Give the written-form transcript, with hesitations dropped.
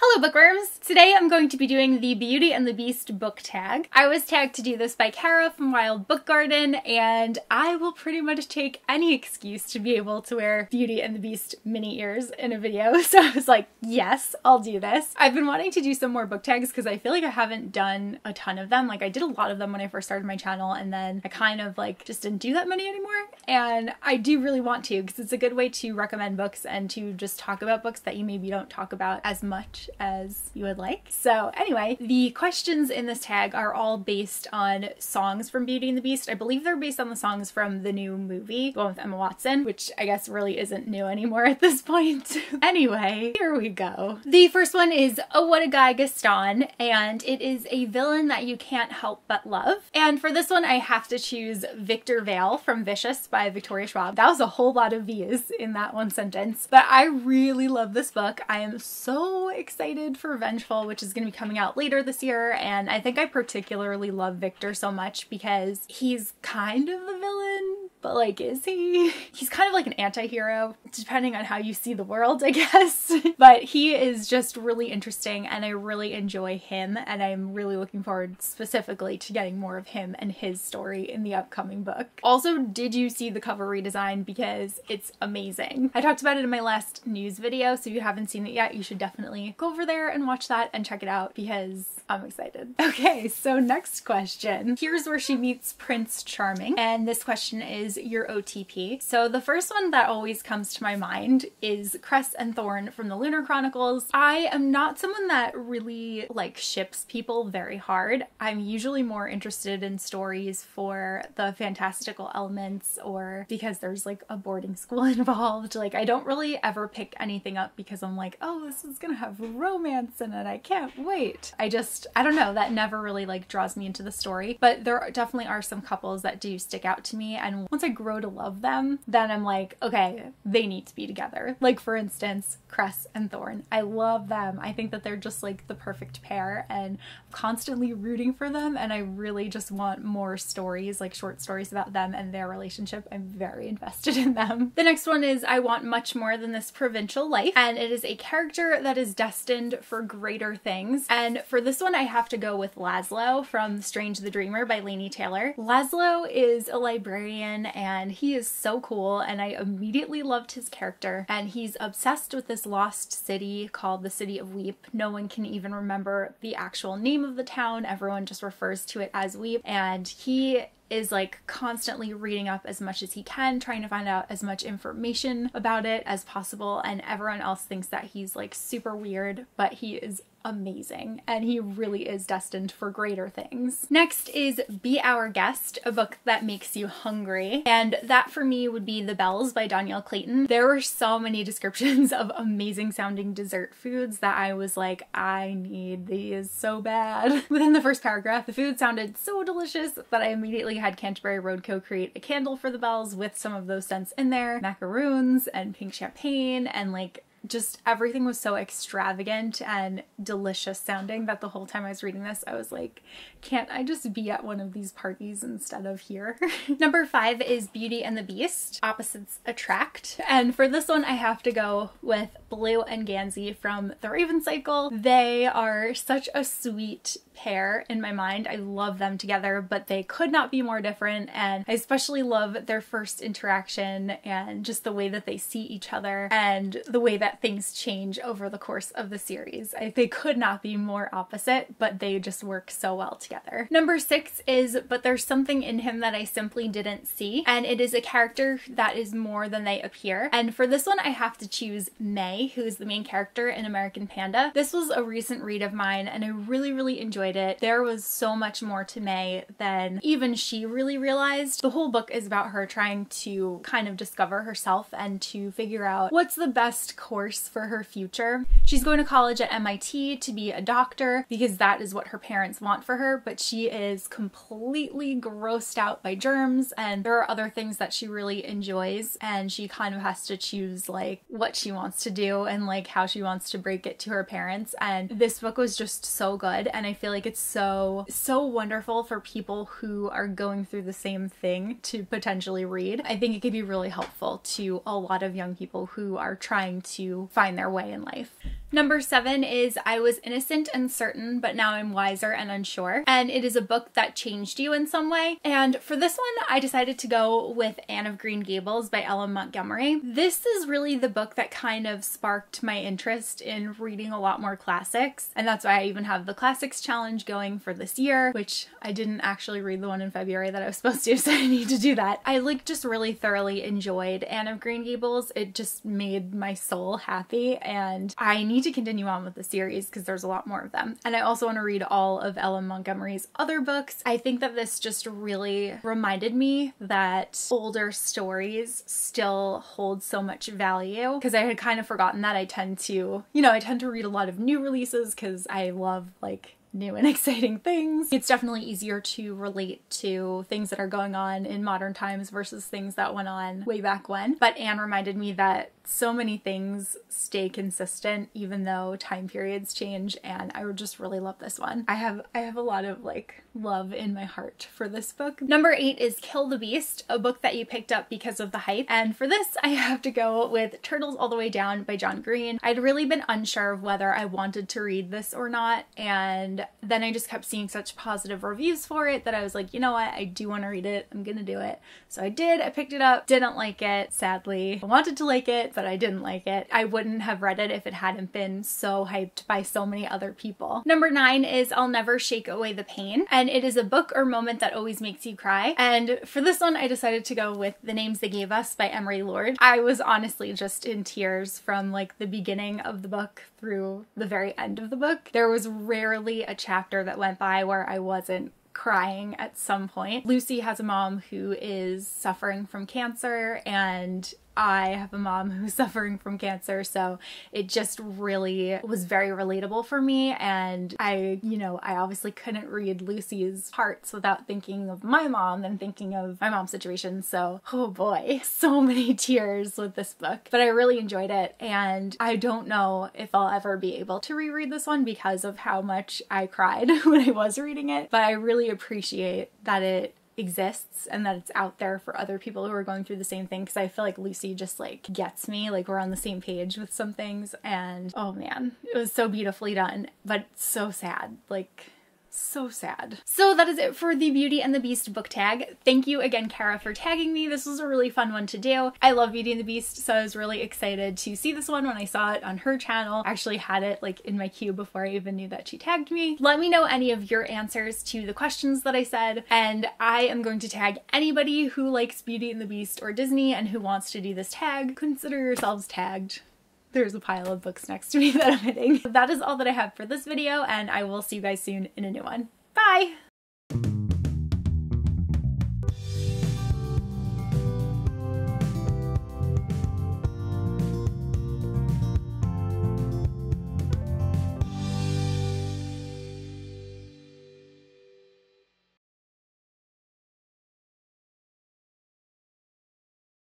Hello bookworms! Today I'm going to be doing the Beauty and the Beast book tag. I was tagged to do this by Kara from Wild Book Garden, and I will pretty much take any excuse to be able to wear Beauty and the Beast mini ears in a video. So I was like, yes, I'll do this. I've been wanting to do some more book tags because I feel like I haven't done a ton of them. Like I did a lot of them when I first started my channel, and then I kind of like just didn't do that many anymore. And I do really want to because it's a good way to recommend books and to just talk about books that you maybe don't talk about as much as you would like. So anyway, the questions in this tag are all based on songs from Beauty and the Beast. I believe they're based on the songs from the new movie, the one with Emma Watson, which I guess really isn't new anymore at this point. Anyway, here we go. The first one is Oh What a Guy, Gaston, and it is a villain that you can't help but love. And for this one, I have to choose Victor Vale from Vicious by Victoria Schwab. That was a whole lot of V's in that one sentence, but I really love this book. I am so excited for Vengeful, which is going to be coming out later this year, and I think I particularly love Victor so much because he's kind of the villain, but like, is he? He's kind of like an anti-hero, depending on how you see the world, I guess. But he is just really interesting, and I really enjoy him, and I'm really looking forward specifically to getting more of him and his story in the upcoming book. Also, did you see the cover redesign? Because it's amazing. I talked about it in my last news video, so if you haven't seen it yet, you should definitely go over there and watch that and check it out because I'm excited. Okay, so next question. Here's where she meets Prince Charming, and this question is your OTP. So the first one that always comes to my mind is Cress and Thorn from the Lunar Chronicles. I am not someone that really like ships people very hard. I'm usually more interested in stories for the fantastical elements or because there's like a boarding school involved. Like I don't really ever pick anything up because I'm like, oh, this is gonna have romance in it. I can't wait. I don't know, that never really like draws me into the story, but there definitely are some couples that do stick out to me, and once I grow to love them, then I'm like, okay, they need to be together. Like for instance, Cress and Thorn. I love them. I think that they're just like the perfect pair, and I'm constantly rooting for them, and I really just want more stories, like short stories about them and their relationship. I'm very invested in them. The next one is I Want Much More Than This Provincial Life, and it is a character that is destined for greater things. And for this one, I have to go with Laszlo from Strange the Dreamer by Laini Taylor. Laszlo is a librarian, and he is so cool, and I immediately loved his character. And he's obsessed with this lost city called the City of Weep. No one can even remember the actual name of the town. Everyone just refers to it as Weep. And he is like constantly reading up as much as he can, trying to find out as much information about it as possible, and everyone else thinks that he's like super weird, but he is amazing, and he really is destined for greater things. Next is Be Our Guest, a book that makes you hungry, and that for me would be The Bells by Danielle Clayton. There were so many descriptions of amazing sounding dessert foods that I was like, I need these so bad. Within the first paragraph, the food sounded so delicious that I immediately had CanterburyRoadCo create a candle for the bells with some of those scents in there. Macaroons and pink champagne, and like just everything was so extravagant and delicious sounding that the whole time I was reading this, I was like, can't I just be at one of these parties instead of here? Number 5 is Beauty and the Beast, Opposites Attract. And for this one, I have to go with Blue and Gansey from The Raven Cycle. They are such a sweet pair in my mind. I love them together, but they could not be more different. And I especially love their first interaction and just the way that they see each other and the way that things change over the course of the series. They could not be more opposite, but they just work so well together. Number 6 is But There's Something in Him That I Simply Didn't See, and it is a character that is more than they appear. And for this one, I have to choose May, who is the main character in American Panda. This was a recent read of mine, and I really enjoyed it. There was so much more to May than even she really realized. The whole book is about her trying to kind of discover herself and to figure out what's the best course for her future. She's going to college at MIT to be a doctor because that is what her parents want for her, but she is completely grossed out by germs, and there are other things that she really enjoys, and she kind of has to choose like what she wants to do and like how she wants to break it to her parents. And this book was just so good, and I feel like it's so wonderful for people who are going through the same thing to potentially read. I think it could be really helpful to a lot of young people who are trying to find their way in life. Number 7 is I Was Innocent and Certain, but Now I'm Wiser and Unsure. And it is a book that changed you in some way. And for this one, I decided to go with Anne of Green Gables by Ella Montgomery. This is really the book that kind of sparked my interest in reading a lot more classics. And that's why I even have the classics challenge going for this year, which I didn't actually read the one in February that I was supposed to, so I need to do that. I just really thoroughly enjoyed Anne of Green Gables. It just made my soul happy, and I need to continue on with the series because there's a lot more of them. And I also want to read all of Ella Montgomery's other books. I think that this just really reminded me that older stories still hold so much value, because I had kind of forgotten that. I tend to read a lot of new releases because I love like new and exciting things. It's definitely easier to relate to things that are going on in modern times versus things that went on way back when. But Anne reminded me that so many things stay consistent even though time periods change, and I would just really love this one. I have a lot of like love in my heart for this book. Number 8 is Kill the Beast, a book that you picked up because of the hype. And for this, I have to go with Turtles All the Way Down by John Green. I'd really been unsure of whether I wanted to read this or not, and then I just kept seeing such positive reviews for it that I was like, you know what, I do want to read it. I'm gonna do it. So I did. I picked it up. Didn't like it, sadly. I wanted to like it, but I didn't like it. I wouldn't have read it if it hadn't been so hyped by so many other people. Number 9 is I'll Never Shake Away the Pain, and it is a book or moment that always makes you cry. And for this one, I decided to go with The Names They Gave Us by Emery Lord. I was honestly just in tears from like the beginning of the book through the very end of the book. There was rarely a chapter that went by where I wasn't crying at some point. Lucy has a mom who is suffering from cancer, and I have a mom who's suffering from cancer, so it just really was very relatable for me. And I obviously couldn't read Lucy's hearts without thinking of my mom and thinking of my mom's situation. So, oh boy, so many tears with this book. But I really enjoyed it, and I don't know if I'll ever be able to reread this one because of how much I cried when I was reading it. But I really appreciate that it exists and that it's out there for other people who are going through the same thing, because I feel like Lucy just like gets me, like we're on the same page with some things. And oh man, it was so beautifully done, but so sad, like so sad. So that is it for the Beauty and the Beast book tag. Thank you again, Kara, for tagging me. This was a really fun one to do. I love Beauty and the Beast, so I was really excited to see this one when I saw it on her channel. I actually had it like in my queue before I even knew that she tagged me. Let me know any of your answers to the questions that I said, and I am going to tag anybody who likes Beauty and the Beast or Disney and who wants to do this tag. Consider yourselves tagged. There's a pile of books next to me that I'm hitting. That is all that I have for this video, and I will see you guys soon in a new one. Bye!